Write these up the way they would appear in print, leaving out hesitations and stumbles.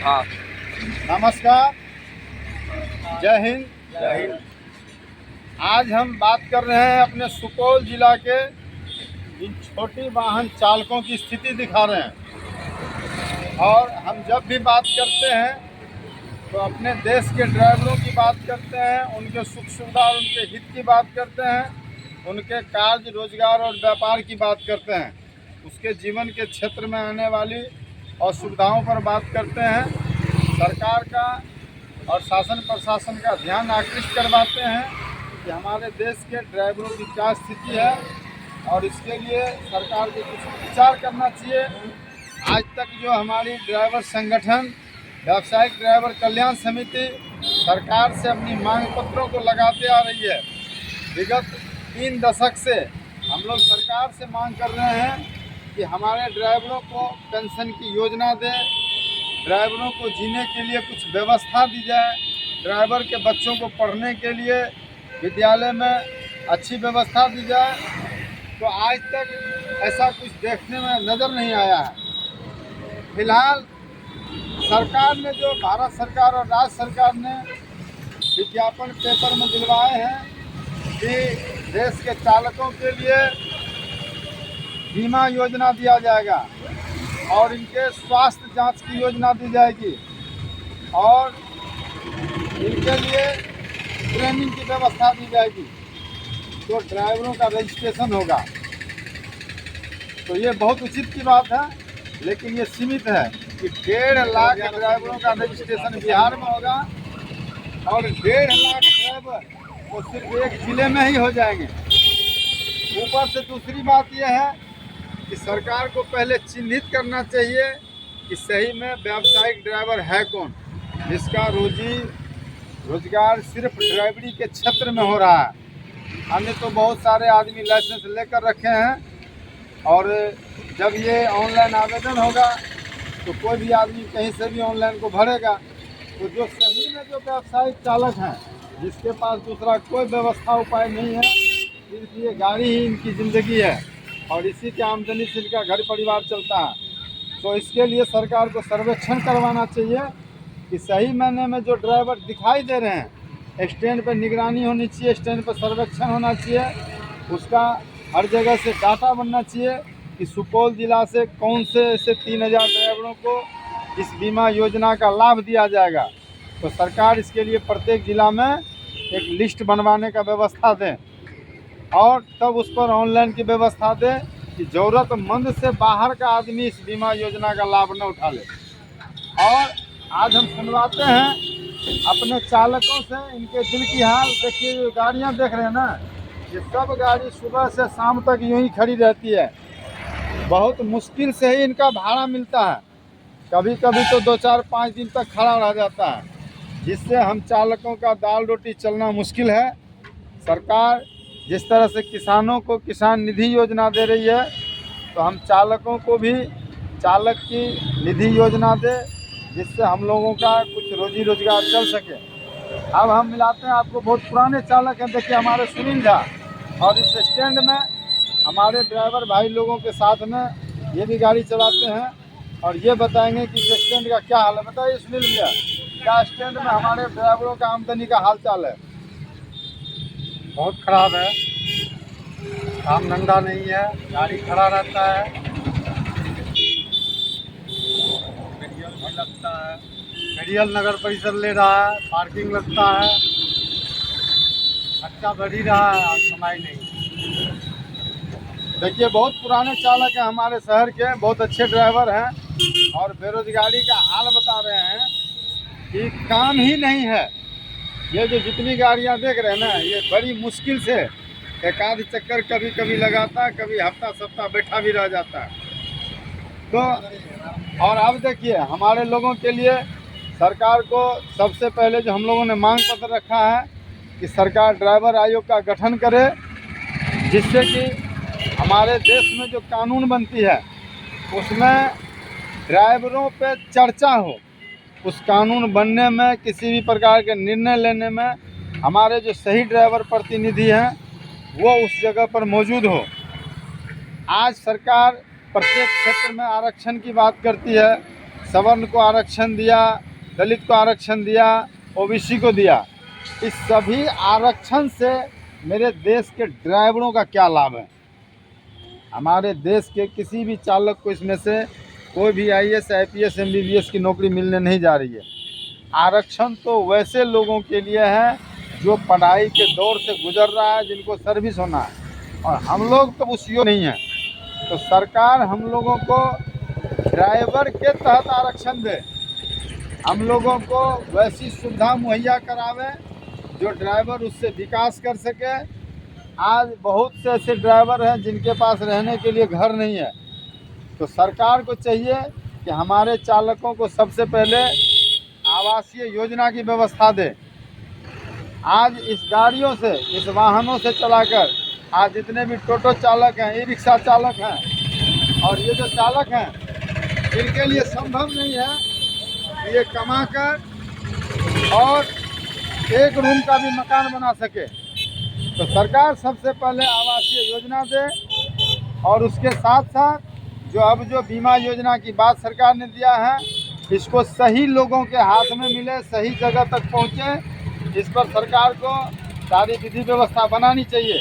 हाँ। नमस्कार, जय हिंद। जय हिंद। आज हम बात कर रहे हैं अपने सुपौल जिला के इन छोटी वाहन चालकों की स्थिति दिखा रहे हैं। और हम जब भी बात करते हैं तो अपने देश के ड्राइवरों की बात करते हैं, उनके सुख सुविधा और उनके हित की बात करते हैं, उनके कार्य रोजगार और व्यापार की बात करते हैं, उसके जीवन के क्षेत्र में आने वाली असुविधाओं पर बात करते हैं, सरकार का और शासन प्रशासन का ध्यान आकृष्ट करवाते हैं कि हमारे देश के ड्राइवरों की क्या स्थिति है और इसके लिए सरकार को कुछ विचार करना चाहिए। आज तक जो हमारी ड्राइवर संगठन व्यावसायिक ड्राइवर कल्याण समिति सरकार से अपनी मांग पत्रों को लगाते आ रही है। विगत 3 दशक से हम लोग सरकार से मांग कर रहे हैं कि हमारे ड्राइवरों को पेंशन की योजना दें, ड्राइवरों को जीने के लिए कुछ व्यवस्था दी जाए, ड्राइवर के बच्चों को पढ़ने के लिए विद्यालय में अच्छी व्यवस्था दी जाए। तो आज तक ऐसा कुछ देखने में नज़र नहीं आया है। फिलहाल सरकार ने जो भारत सरकार और राज्य सरकार ने विज्ञापन पेपर में दिलवाए हैं कि देश के चालकों के लिए बीमा योजना दिया जाएगा और इनके स्वास्थ्य जांच की योजना दी जाएगी और इनके लिए ट्रेनिंग की व्यवस्था दी जाएगी, तो ड्राइवरों का रजिस्ट्रेशन होगा। तो ये बहुत उचित की बात है, लेकिन ये सीमित है कि 1.5 लाख ड्राइवरों का रजिस्ट्रेशन बिहार में होगा और 1.5 लाख ड्राइवर वो सिर्फ एक जिले में ही हो जाएंगे। ऊपर से दूसरी बात यह है कि सरकार को पहले चिन्हित करना चाहिए कि सही में व्यावसायिक ड्राइवर है कौन, जिसका रोजगार सिर्फ ड्राइवरी के क्षेत्र में हो रहा है। अन्य तो बहुत सारे आदमी लाइसेंस लेकर रखे हैं और जब ये ऑनलाइन आवेदन होगा तो कोई भी आदमी कहीं से भी ऑनलाइन को भरेगा। तो जो सही में जो व्यावसायिक चालक हैं, जिसके पास दूसरा कोई व्यवस्था उपाय नहीं है, सिर्फ ये गाड़ी ही इनकी ज़िंदगी है और इसी के आमदनी से इनका घर परिवार चलता है, तो इसके लिए सरकार को सर्वेक्षण करवाना चाहिए कि सही मायने में जो ड्राइवर दिखाई दे रहे हैं, स्टैंड पर निगरानी होनी चाहिए, स्टैंड पर सर्वेक्षण होना चाहिए, उसका हर जगह से डाटा बनना चाहिए कि सुपौल जिला से कौन से ऐसे 3000 ड्राइवरों को इस बीमा योजना का लाभ दिया जाएगा। तो सरकार इसके लिए प्रत्येक ज़िला में एक लिस्ट बनवाने का व्यवस्था दें और तब उस पर ऑनलाइन की व्यवस्था दें कि ज़रूरतमंद से बाहर का आदमी इस बीमा योजना का लाभ न उठा ले। और आज हम सुनवाते हैं अपने चालकों से इनके दिल की हाल। देखिए, ये गाड़ियाँ देख रहे हैं ना, ये सब गाड़ी सुबह से शाम तक यूँ ही खड़ी रहती है। बहुत मुश्किल से ही इनका भाड़ा मिलता है, कभी कभी तो 2-4-5 दिन तक खड़ा रह जाता है, जिससे हम चालकों का दाल रोटी चलना मुश्किल है। सरकार जिस तरह से किसानों को किसान निधि योजना दे रही है, तो हम चालकों को भी चालक की निधि योजना दे, जिससे हम लोगों का कुछ रोजी रोजगार चल सके। अब हम मिलाते हैं आपको, बहुत पुराने चालक हैं। देखिए, हमारे सुनील झा, और इस स्टैंड में हमारे ड्राइवर भाई लोगों के साथ में ये भी गाड़ी चलाते हैं और ये बताएंगे कि इस स्टैंड का क्या हाल है। बताइए सुनील भैया, क्या स्टैंड में हमारे ड्राइवरों का आमदनी का हाल चाल है? बहुत ख़राब है, काम धंधा नहीं है, गाड़ी खड़ा रहता है, पेट्रोल भी लगता है, पेट्रोल नगर परिषद ले रहा है, पार्किंग लगता है, खर्चा बढ़ ही रहा है और कमाई नहीं। देखिए, बहुत पुराने चालक हैं हमारे शहर के, बहुत अच्छे ड्राइवर हैं और बेरोजगारी का हाल बता रहे हैं कि काम ही नहीं है। ये जो जितनी गाड़ियां देख रहे हैं ना, ये बड़ी मुश्किल से एक आध चक्कर कभी कभी लगाता है, कभी हफ्ता सप्ताह बैठा भी रह जाता है। तो और अब देखिए, हमारे लोगों के लिए सरकार को सबसे पहले जो हम लोगों ने मांग पत्र रखा है कि सरकार ड्राइवर आयोग का गठन करे, जिससे कि हमारे देश में जो कानून बनती है उसमें ड्राइवरों पे चर्चा हो। उस कानून बनने में, किसी भी प्रकार के निर्णय लेने में हमारे जो सही ड्राइवर प्रतिनिधि हैं वो उस जगह पर मौजूद हो। आज सरकार प्रत्येक क्षेत्र में आरक्षण की बात करती है, सवर्ण को आरक्षण दिया, दलित को आरक्षण दिया, ओबीसी को दिया। इस सभी आरक्षण से मेरे देश के ड्राइवरों का क्या लाभ है? हमारे देश के किसी भी चालक को इसमें से कोई भी IAS, IPS, MBBS की नौकरी मिलने नहीं जा रही है। आरक्षण तो वैसे लोगों के लिए है जो पढ़ाई के दौर से गुजर रहा है, जिनको सर्विस होना है, और हम लोग तो उस योग्य नहीं हैं। तो सरकार हम लोगों को ड्राइवर के तहत आरक्षण दे, हम लोगों को वैसी सुविधा मुहैया करावे जो ड्राइवर उससे विकास कर सके। आज बहुत से ऐसे ड्राइवर हैं जिनके पास रहने के लिए घर नहीं है, तो सरकार को चाहिए कि हमारे चालकों को सबसे पहले आवासीय योजना की व्यवस्था दे। आज इस गाड़ियों से, इस वाहनों से चलाकर आज जितने भी टोटो चालक हैं, ई-रिक्शा चालक हैं और ये जो चालक हैं, इनके लिए संभव नहीं है कि ये कमाकर और एक रूम का भी मकान बना सके। तो सरकार सबसे पहले आवासीय योजना दे, और उसके साथ साथ जो बीमा योजना की बात सरकार ने दिया है, इसको सही लोगों के हाथ में मिले, सही जगह तक पहुँचे। इस पर सरकार को सारी विधि व्यवस्था बनानी चाहिए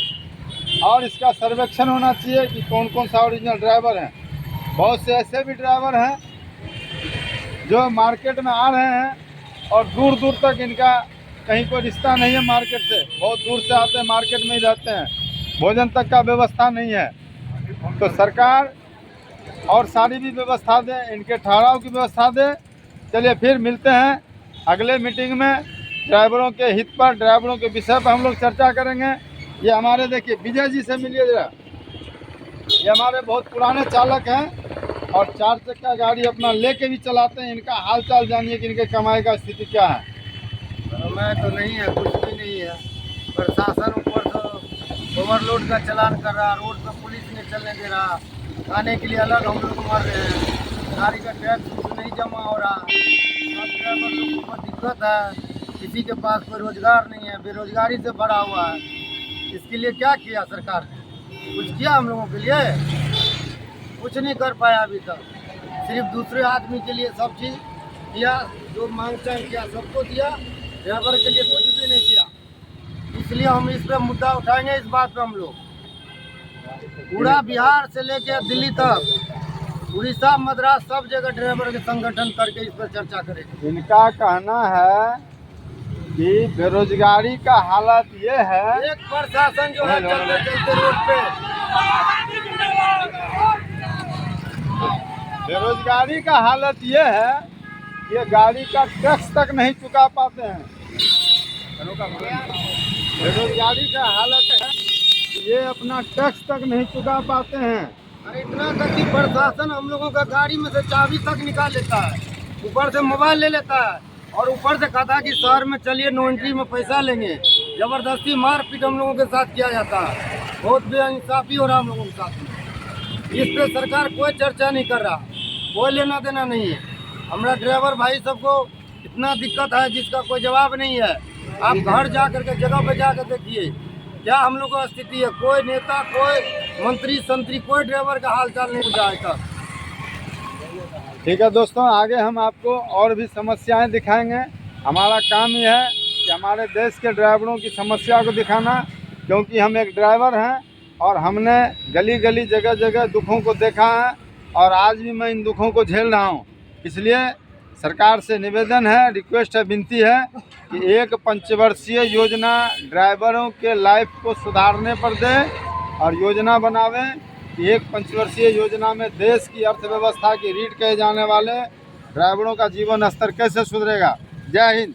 और इसका सर्वेक्षण होना चाहिए कि कौन कौन सा ओरिजिनल ड्राइवर हैं। बहुत से ऐसे भी ड्राइवर हैं जो मार्केट में आ रहे हैं और दूर दूर तक इनका कहीं कोई रिश्ता नहीं है मार्केट से, बहुत दूर से आते हैं, मार्केट में ही रहते हैं, भोजन तक का व्यवस्था नहीं है। तो सरकार और सारी भी व्यवस्था दे, इनके ठहराव की व्यवस्था दे। चलिए फिर मिलते हैं अगले मीटिंग में, ड्राइवरों के हित पर, ड्राइवरों के विषय पर हम लोग चर्चा करेंगे। ये हमारे देखिए विजय जी से मिलिए जरा, ये हमारे बहुत पुराने चालक हैं और 4 चक्का गाड़ी अपना लेके भी चलाते हैं। इनका हाल चाल जानिए कि इनके कमाई का स्थिति क्या है। समय तो नहीं है, कुछ भी नहीं है। प्रशासन ऊपर तो ओवरलोड का चलान कर रहा, रोड पर पुलिस नहीं चलने दे रहा, खाने के लिए अलग हम लोग मर रहे हैं, गाड़ी का टैक्स नहीं जमा हो रहा, सब ड्राइवर लोगों को दिक्कत है, किसी के पास कोई रोजगार नहीं है, बेरोजगारी से भरा हुआ है। इसके लिए क्या किया सरकार ने? कुछ किया हम लोगों के लिए? कुछ नहीं कर पाया अभी तक। सिर्फ दूसरे आदमी के लिए सब चीज़ किया, जो मांग चांग किया सबको दिया, ड्राइवर के लिए कुछ भी नहीं किया। इसलिए हम इस पर मुद्दा उठाएंगे। इस बात पे हम लोग पूरा बिहार से लेकर दिल्ली तक, उड़ीसा, मद्रास, सब जगह ड्राइवर के संगठन करके इस पर चर्चा करेंगे। इनका कहना है कि बेरोजगारी का हालत ये है, एक प्रशासन जो है चलते चलते रोड पे, बेरोजगारी का हालत ये है कि ये गाड़ी का टैक्स तक नहीं चुका पाते हैं। बेरोजगारी का हालत है कि ये अपना टैक्स तक नहीं चुका पाते हैं। अरे इतना तक कि प्रशासन हम लोगों का गाड़ी में से चाबी तक निकाल लेता है, ऊपर से मोबाइल ले लेता है और ऊपर से कहता है कि शहर में चलिए नो एंट्री में पैसा लेंगे। जबरदस्ती मारपीट हम लोगों के साथ किया जाता है, बहुत बेइंसाफी हो रहा हम लोगों के साथ में। इस पे सरकार कोई चर्चा नहीं कर रहा, कोई लेना देना नहीं है। हमारा ड्राइवर भाई सबको इतना दिक्कत है जिसका कोई जवाब नहीं है। आप घर जा करके जगह पे जा कर देखिए क्या हम लोग का स्थिति है। कोई नेता, कोई मंत्री संतरी, कोई ड्राइवर का हाल चाल नहीं पूछा है तक। ठीक है दोस्तों, आगे हम आपको और भी समस्याएं दिखाएंगे। हमारा काम ये है कि हमारे देश के ड्राइवरों की समस्या को दिखाना, क्योंकि हम एक ड्राइवर हैं और हमने गली गली, जगह जगह दुखों को देखा है और आज भी मैं इन दुखों को झेल रहा हूँ। इसलिए सरकार से निवेदन है, रिक्वेस्ट है, विनती है कि एक पंचवर्षीय योजना ड्राइवरों के लाइफ को सुधारने पर दे और योजना बनावे कि एक पंचवर्षीय योजना में देश की अर्थव्यवस्था की रीढ़ कहे जाने वाले ड्राइवरों का जीवन स्तर कैसे सुधरेगा। जय हिंद।